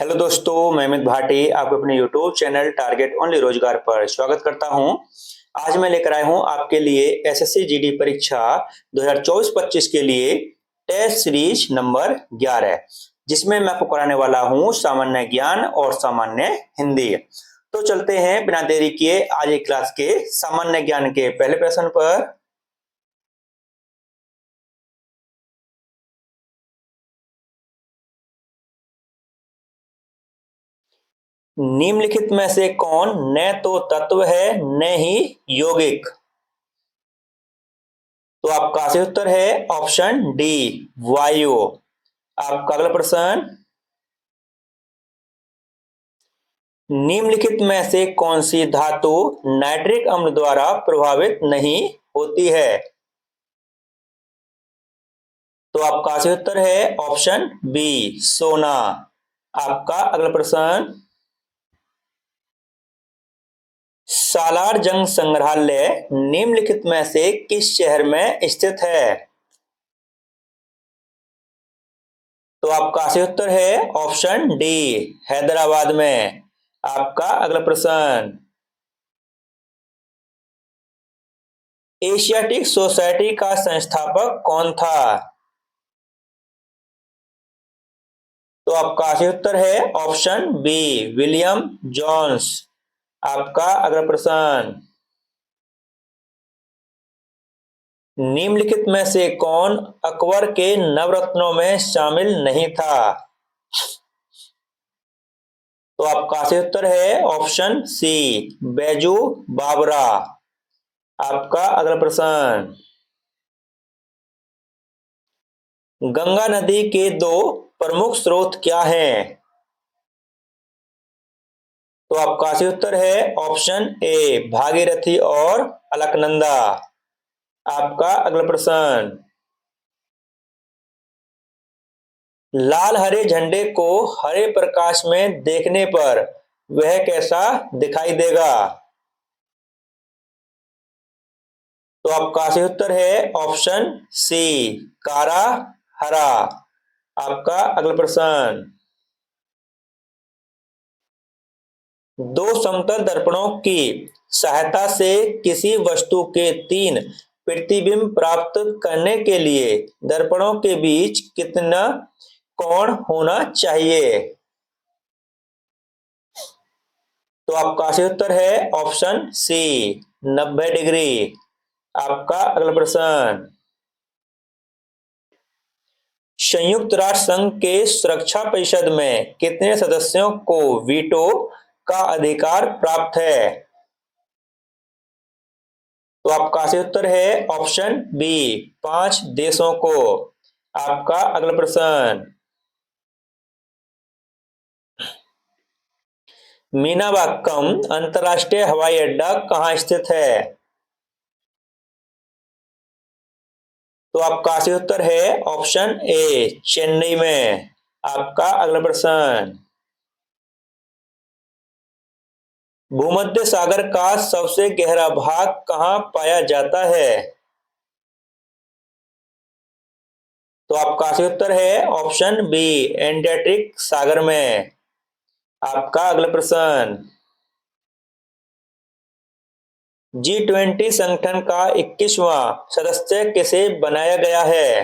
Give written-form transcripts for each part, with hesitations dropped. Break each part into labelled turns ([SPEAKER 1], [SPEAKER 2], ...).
[SPEAKER 1] Hello दोस्तों, मैं अमित भाटी आपको अपने यूट्यूब चैनल टारगेट ओनली रोजगार पर स्वागत करता हूं। आज मैं लेकर आया हूं आपके लिए एसएससी जीडी परीक्षा 2024-25 के लिए टेस्ट सीरीज नंबर 11, जिसमें मैं आपको कराने वाला हूं सामान्य ज्ञान और सामान्य हिंदी। तो चलते हैं बिना देरी किए आज एक क्लास के सामान्य ज्ञान के पहले प्रश्न पर। निम्नलिखित में से कौन न तो तत्व है न ही यौगिक? तो आपका सही उत्तर है ऑप्शन डी, वायु। आपका अगला प्रश्न, निम्नलिखित में से कौन सी धातु नाइट्रिक अम्ल द्वारा प्रभावित नहीं होती है? तो आपका सही उत्तर है ऑप्शन बी, सोना। आपका अगला प्रश्न, सालार जंग संग्रहालय निम्नलिखित में से किस शहर में स्थित है? तो आपका सही उत्तर है ऑप्शन डी, हैदराबाद में। आपका अगला प्रश्न, एशियाटिक सोसाइटी का संस्थापक कौन था? तो आपका सही उत्तर है ऑप्शन बी, विलियम जोन्स। आपका अगला प्रश्न, निम्नलिखित में से कौन अकबर के नवरत्नों में शामिल नहीं था? तो आपका सही उत्तर है ऑप्शन सी, बैजू बावरा। आपका अगला प्रश्न, गंगा नदी के दो प्रमुख स्रोत क्या हैं? तो आपका सही उत्तर है ऑप्शन ए, भागीरथी और अलकनंदा। आपका अगला प्रश्न, लाल हरे झंडे को हरे प्रकाश में देखने पर वह कैसा दिखाई देगा? तो आपका सही उत्तर है ऑप्शन सी, कारा हरा। आपका अगला प्रश्न, दो समतल दर्पणों की सहायता से किसी वस्तु के तीन प्रतिबिंब प्राप्त करने के लिए दर्पणों के बीच कितना कोण होना चाहिए? तो आपका सही उत्तर है ऑप्शन सी, 90 डिग्री। आपका अगला प्रश्न, संयुक्त राष्ट्र संघ के सुरक्षा परिषद में कितने सदस्यों को वीटो का अधिकार प्राप्त है? तो आपका सही उत्तर है ऑप्शन बी, 5 देशों को। आपका अगला प्रश्न, मीनाबाक्कम अंतरराष्ट्रीय हवाई अड्डा कहाँ स्थित है? तो आपका सही उत्तर है ऑप्शन ए, चेन्नई में। आपका अगला प्रश्न, भूमध्य सागर का सबसे गहरा भाग कहाँ पाया जाता है? तो आपका सही उत्तर है ऑप्शन बी, एंटार्क्टिक सागर में। आपका अगला प्रश्न, G20 संगठन का 21वां सदस्य किसे बनाया गया है?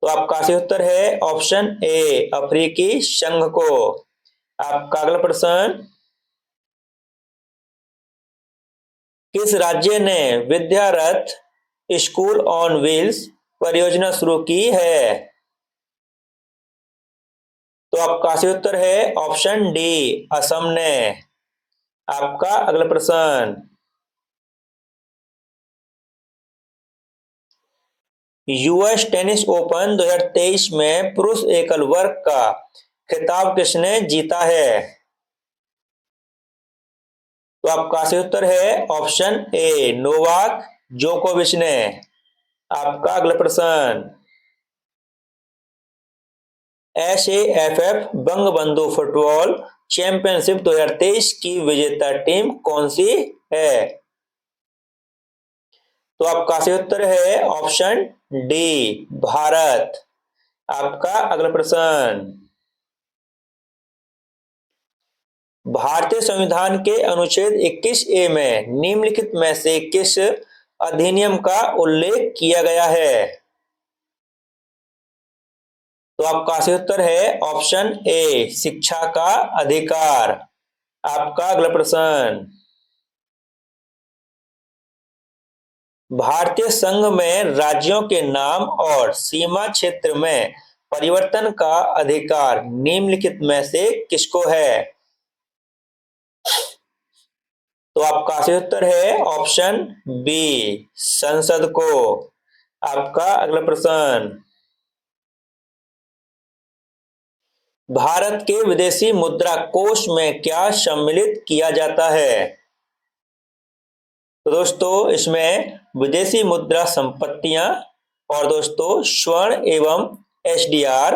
[SPEAKER 1] तो आपका सही उत्तर है ऑप्शन ए, अफ्रीकी संघ को। आपका अगला प्रश्न, किस राज्य ने विद्यारथ स्कूल ऑन व्हील्स परियोजना शुरू की है? तो आपका सही उत्तर है ऑप्शन डी, असम ने। आपका अगला प्रश्न, यूएस टेनिस ओपन 2023 में पुरुष एकल वर्ग का खिताब किसने जीता है? तो आपका सही उत्तर है ऑप्शन ए, नोवाक जोकोविच ने। आपका अगला प्रश्न, एसएएफएफ बंगबंधु फुटबॉल चैंपियनशिप 2023 की विजेता टीम कौन सी है? तो आपका सही उत्तर है ऑप्शन डी, भारत। आपका अगला प्रश्न, भारतीय संविधान के अनुच्छेद 21 ए में निम्नलिखित में से किस अधिनियम का उल्लेख किया गया है? तो आपका सही उत्तर है ऑप्शन ए, शिक्षा का अधिकार। आपका अगला प्रश्न, भारतीय संघ में राज्यों के नाम और सीमा क्षेत्र में परिवर्तन का अधिकार निम्नलिखित में से किसको है? तो आपका सही उत्तर है ऑप्शन बी, संसद को। आपका अगला प्रश्न, भारत के विदेशी मुद्रा कोष में क्या सम्मिलित किया जाता है? तो दोस्तों इसमें विदेशी मुद्रा संपत्तियां और दोस्तों स्वर्ण एवं एसडीआर,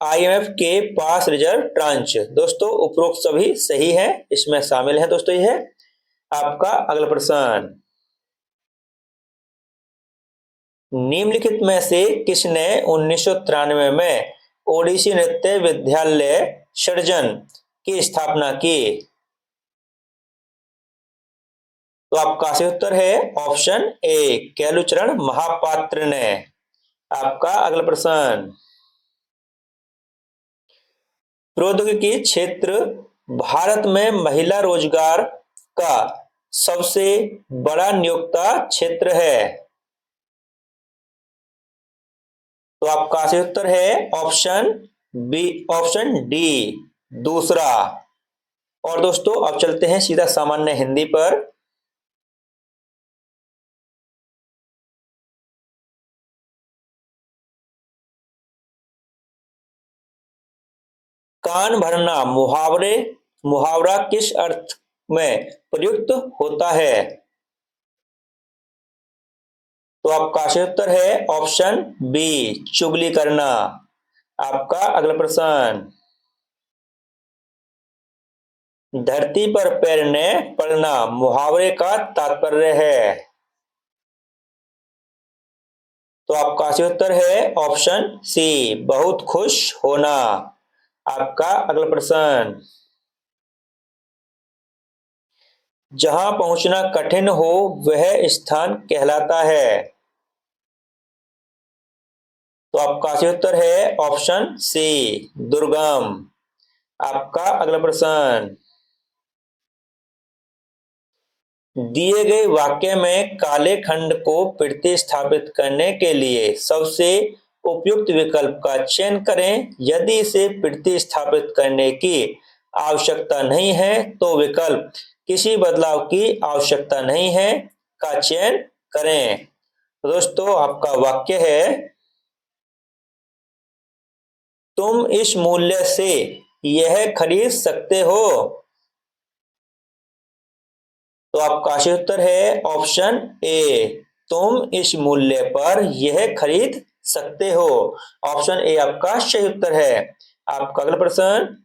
[SPEAKER 1] आईएमएफ के पास रिजर्व ट्रांच, दोस्तों उपरोक्त सभी सही है, इसमें शामिल है दोस्तों यह। आपका अगला प्रश्न, निम्नलिखित में से किसने 1993 में ओडिसी नृत्य विद्यालय सृजन की स्थापना की? तो आपका सही उत्तर है ऑप्शन ए, केलुचरण महापात्र ने। आपका अगला प्रश्न, प्रौद्योगिकी क्षेत्र भारत में महिला रोजगार का सबसे बड़ा नियोक्ता क्षेत्र है। तो आपका सही उत्तर है ऑप्शन बी, ऑप्शन डी, दूसरा। और दोस्तों अब चलते हैं सीधा सामान्य हिंदी पर। कान भरना मुहावरा किस अर्थ में प्रयुक्त होता है? तो आपका सही उत्तर है ऑप्शन बी, चुगली करना। आपका अगला प्रश्न, धरती पर पैर न पड़ना मुहावरे का तात्पर्य है। तो आपका सही उत्तर है ऑप्शन सी, बहुत खुश होना। आपका अगला प्रश्न, जहां पहुंचना कठिन हो वह स्थान कहलाता है। तो आपका सही उत्तर है ऑप्शन सी, दुर्गम। आपका अगला प्रश्न, दिए गए वाक्य में काले खंड को प्रतिस्थापित करने के लिए सबसे उपयुक्त विकल्प का चयन करें। यदि इसे प्रतिस्थापित करने की आवश्यकता नहीं है तो विकल्प किसी बदलाव की आवश्यकता नहीं है का चयन करें। तो दोस्तों आपका वाक्य है, तुम इस मूल्य से यह खरीद सकते हो। तो आपका सही उत्तर है ऑप्शन ए, तुम इस मूल्य पर यह खरीद सकते हो। ऑप्शन ए आपका सही उत्तर है। आपका अगला प्रश्न,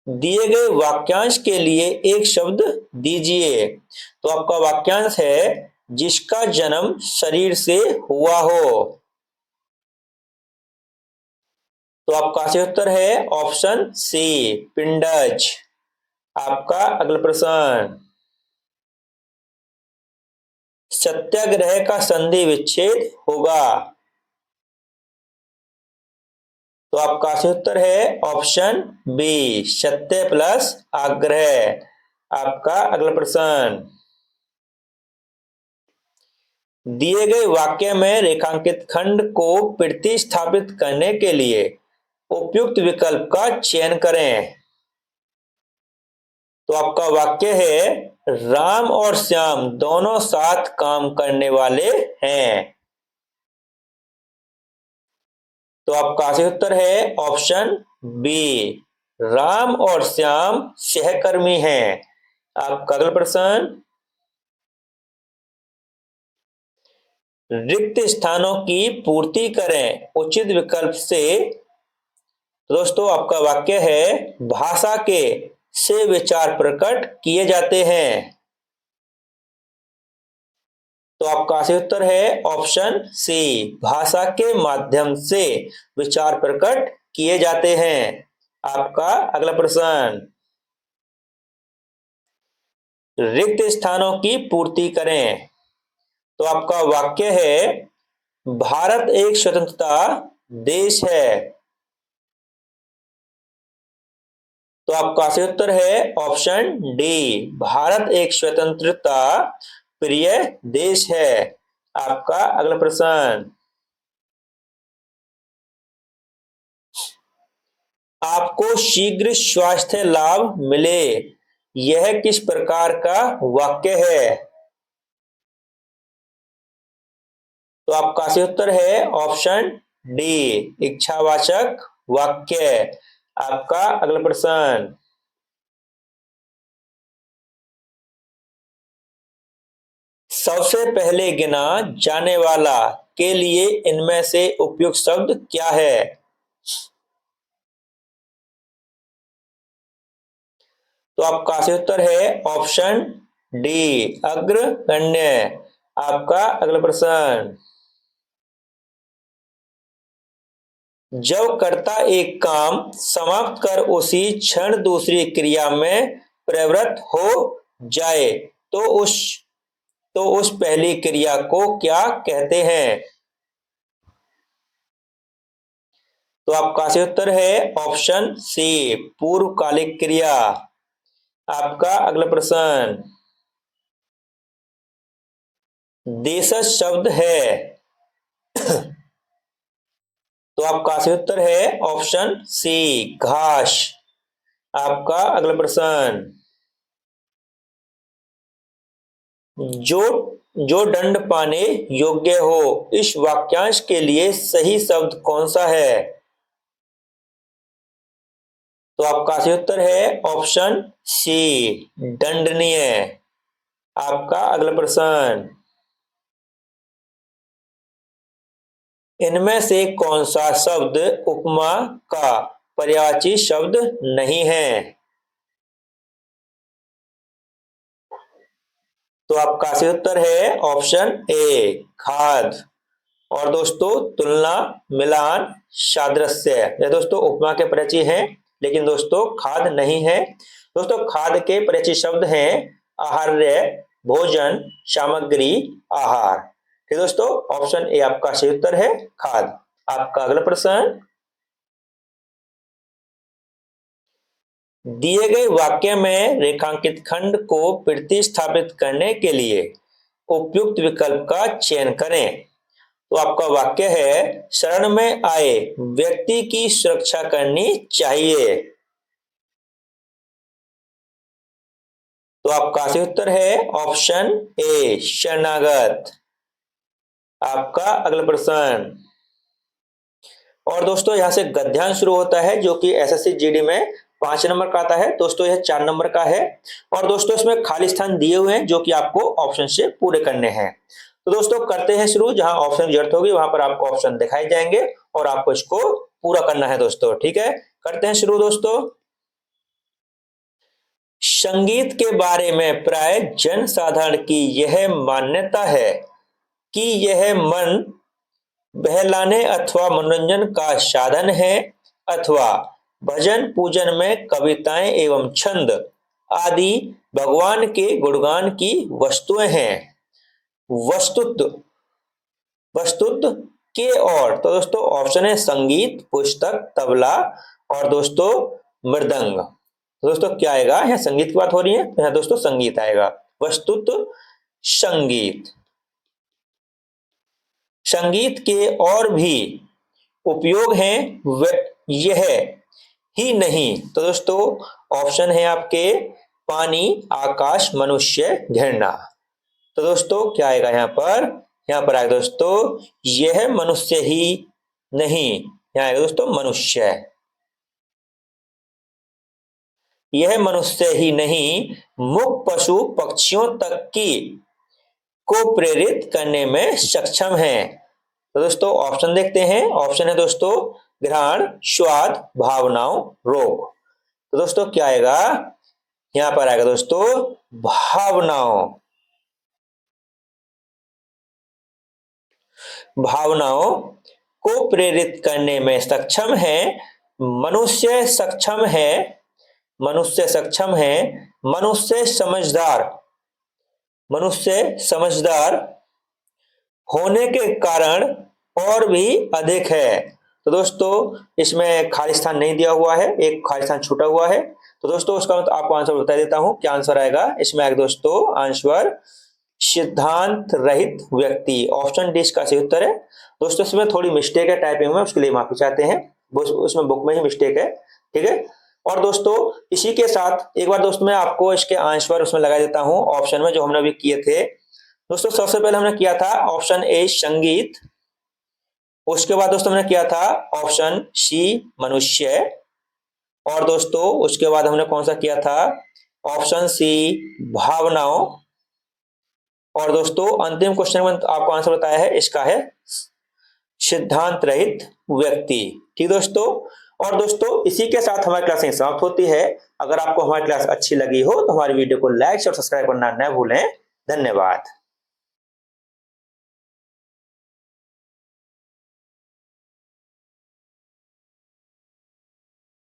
[SPEAKER 1] दिए गए वाक्यांश के लिए एक शब्द दीजिए। तो आपका वाक्यांश है, जिसका जन्म शरीर से हुआ हो। तो आपका सही उत्तर है ऑप्शन सी, पिंडज। आपका अगला प्रश्न, सत्याग्रह का संधि विच्छेद होगा। तो आपका सही उत्तर है ऑप्शन बी, सत्य प्लस आग्रह। आपका अगला प्रश्न, दिए गए वाक्य में रेखांकित खंड को प्रतिस्थापित करने के लिए उपयुक्त विकल्प का चयन करें। तो आपका वाक्य है, राम और श्याम दोनों साथ काम करने वाले हैं। तो आपका सही उत्तर है ऑप्शन बी, राम और श्याम सहकर्मी हैं। आपका अगला प्रश्न, रिक्त स्थानों की पूर्ति करें उचित विकल्प से। दोस्तों आपका वाक्य है, भाषा के से विचार प्रकट किए जाते हैं। तो आपका सही उत्तर है ऑप्शन सी, भाषा के माध्यम से विचार प्रकट किए जाते हैं। आपका अगला प्रश्न, रिक्त स्थानों की पूर्ति करें। तो आपका वाक्य है, भारत एक स्वतंत्रता देश है। तो आपका सही उत्तर है ऑप्शन डी, भारत एक स्वतंत्रता प्रिय देश है। आपका अगला प्रश्न, आपको शीघ्र स्वास्थ्य लाभ मिले, यह किस प्रकार का वाक्य है। तो आपका सही उत्तर है ऑप्शन डी, इच्छावाचक वाक्य। आपका अगला प्रश्न, सबसे पहले गिना जाने वाला के लिए इनमें से उपयुक्त शब्द क्या है। तो आपका सही उत्तर है ऑप्शन डी, अग्रगण्य। आपका अगला प्रश्न, जब कर्ता एक काम समाप्त कर उसी क्षण दूसरी क्रिया में प्रवृत्त हो जाए तो उस पहली क्रिया को क्या कहते हैं। तो आपका सही उत्तर है ऑप्शन सी, पूर्वकालिक क्रिया। आपका अगला प्रश्न, देशज शब्द है। तो आपका सही उत्तर है ऑप्शन सी, घास। आपका अगला प्रश्न, जो जो दंड पाने योग्य हो, इस वाक्यांश के लिए सही शब्द कौन सा है। तो आपका सही उत्तर है ऑप्शन सी, दंडनीय। आपका अगला प्रश्न, इनमें से कौन सा शब्द उपमा का पर्यायवाची शब्द नहीं है। तो आपका सही उत्तर है ऑप्शन ए, खाद। और दोस्तों, तुलना, मिलान, सादृश्य, ये दोस्तों उपमा के परिचय हैं, लेकिन दोस्तों खाद नहीं है। दोस्तों खाद के परिचय शब्द हैं आहार्य, भोजन, सामग्री, आहार। ठीक दोस्तों, ऑप्शन ए आपका सही उत्तर है, खाद। आपका अगला प्रश्न, दिए गए वाक्य में रेखांकित खंड को प्रतिस्थापित करने के लिए उपयुक्त विकल्प का चयन करें। तो आपका वाक्य है, शरण में आए व्यक्ति की सुरक्षा करनी चाहिए। तो आपका सही उत्तर है ऑप्शन ए, शरणागत। आपका अगला प्रश्न, और दोस्तों यहां से गद्यांश शुरू होता है जो कि एसएससी जीडी में 5 नंबर का आता है। दोस्तों यह 4 नंबर का है, और दोस्तों इसमें खाली स्थान दिए हुए हैं जो कि आपको ऑप्शन से पूरे करने हैं। तो दोस्तों करते हैं शुरू, जहां ऑप्शन की जरूरत होगी वहां पर आपको ऑप्शन दिखाई जाएंगे और आपको इसको पूरा करना है दोस्तों। ठीक है, करते हैं शुरू दोस्तों। संगीत के बारे में प्राय जनसाधारण की यह मान्यता है कि यह मन बहलाने अथवा मनोरंजन का साधन है, अथवा भजन पूजन में कविताएं एवं छंद आदि भगवान के गुणगान की वस्तुएं हैं। वस्तुत वस्तुत के और, तो दोस्तों ऑप्शन है संगीत, पुस्तक, तबला और दोस्तों मृदंग। तो दोस्तों क्या आएगा, यहाँ संगीत की बात हो रही है तो यहाँ दोस्तों संगीत आएगा, वस्तुत संगीत। संगीत के और भी उपयोग हैं, यह ही नहीं। तो दोस्तों ऑप्शन है आपके पानी, आकाश, मनुष्य, घृणा। तो दोस्तों क्या आएगा यहाँ पर आएगा दोस्तों, यह मनुष्य ही नहीं, यहाँ आएगा दोस्तों मनुष्य। यह मनुष्य ही नहीं, मुक्त पशु पक्षियों तक की को प्रेरित करने में सक्षम है। तो दोस्तों ऑप्शन देखते हैं। ऑप्शन है दोस्तों घ्राण, स्वाद, भावनाओं, रोग। तो दोस्तों क्या आएगा, यहां पर आएगा दोस्तों भावनाओं। भावनाओं को प्रेरित करने में सक्षम है। मनुष्य सक्षम है, मनुष्य सक्षम है, मनुष्य समझदार, मनुष्य समझदार होने के कारण और भी अधिक है। तो दोस्तों इसमें खाली स्थान नहीं दिया हुआ है, एक खाली स्थान छूटा हुआ है। तो दोस्तों उसका मैं आपको आंसर बता देता हूं, क्या आंसर आएगा इसमें आएगा दोस्तों आंसर सिद्धांत रहित व्यक्ति। ऑप्शन डी इसका सही उत्तर है। दोस्तों इसमें थोड़ी मिस्टेक है टाइपिंग में, उसके लिए माफी चाहते हैं, उसमें बुक में ही मिस्टेक है, ठीक है। और दोस्तों इसी के साथ एक बार दोस्तों मैं आपको इसके आंसर उसमें लगा देता हूं ऑप्शन में जो हमने अभी किए थे। दोस्तों सबसे पहले हमने किया था ऑप्शन ए संगीत, उसके बाद दोस्तों हमने किया था ऑप्शन सी मनुष्य, और दोस्तों उसके बाद हमने कौन सा किया था ऑप्शन सी भावनाओं, और दोस्तों अंतिम क्वेश्चन में आपको आंसर बताया है इसका है सिद्धांत रहित व्यक्ति। ठीक दोस्तों, और दोस्तों इसी के साथ हमारी क्लास यहीं समाप्त होती है। अगर आपको हमारी क्लास अच्छी लगी हो तो हमारी वीडियो को लाइक और सब्सक्राइब करना न भूलें। धन्यवाद।